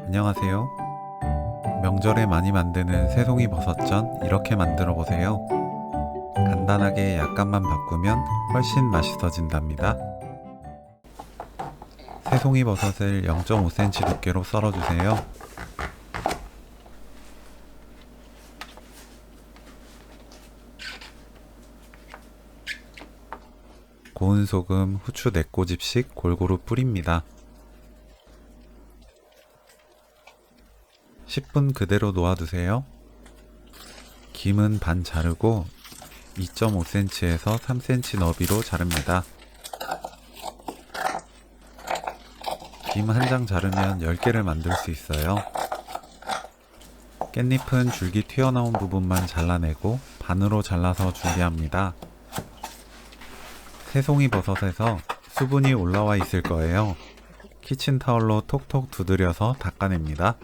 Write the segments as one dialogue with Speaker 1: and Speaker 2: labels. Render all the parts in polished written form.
Speaker 1: 안녕하세요. 명절에 많이 만드는 새송이 버섯전 이렇게 만들어 보세요. 간단하게 약간만 바꾸면 훨씬 맛있어진답니다. 새송이 버섯을 0.5cm 두께로 썰어주세요. 고운 소금, 후추 4꼬집씩 골고루 뿌립니다. 10분 그대로 놓아두세요. 김은 반 자르고 2.5cm에서 3cm 너비로 자릅니다. 김 한 장 자르면 10개를 만들 수 있어요. 깻잎은 줄기 튀어나온 부분만 잘라내고 반으로 잘라서 준비합니다. 새송이 버섯에서 수분이 올라와 있을 거예요. 키친타올로 톡톡 두드려서 닦아냅니다.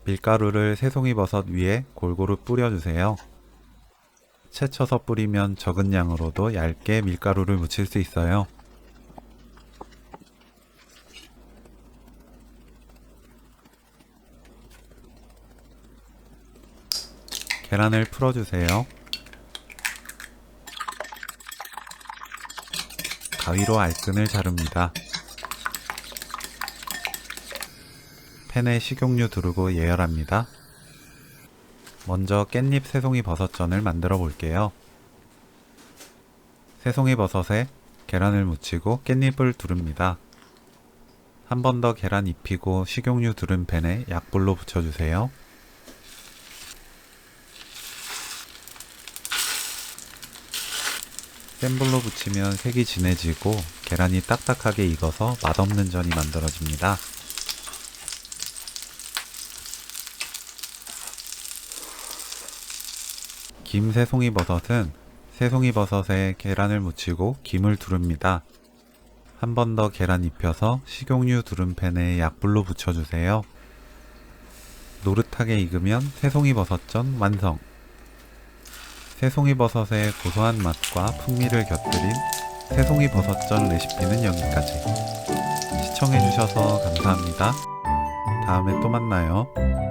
Speaker 1: 밀가루를 새송이 버섯 위에 골고루 뿌려주세요. 채쳐서 뿌리면 적은 양으로도 얇게 밀가루를 묻힐 수 있어요. 계란을 풀어주세요. 가위로 알끈을 자릅니다. 팬에 식용유 두르고 예열합니다. 먼저 깻잎 새송이 버섯전을 만들어 볼게요. 새송이 버섯에 계란을 묻히고 깻잎을 두릅니다. 한 번 더 계란 입히고 식용유 두른 팬에 약불로 붙여주세요. 센 불로 붙이면 색이 진해지고 계란이 딱딱하게 익어서 맛없는 전이 만들어집니다. 김 새송이 버섯은 새송이 버섯에 계란을 묻히고 김을 두릅니다. 한 번 더 계란 입혀서 식용유 두른 팬에 약불로 붙여주세요. 노릇하게 익으면 새송이 버섯전 완성! 새송이 버섯의 고소한 맛과 풍미를 곁들인 새송이 버섯전 레시피는 여기까지. 시청해주셔서 감사합니다. 다음에 또 만나요.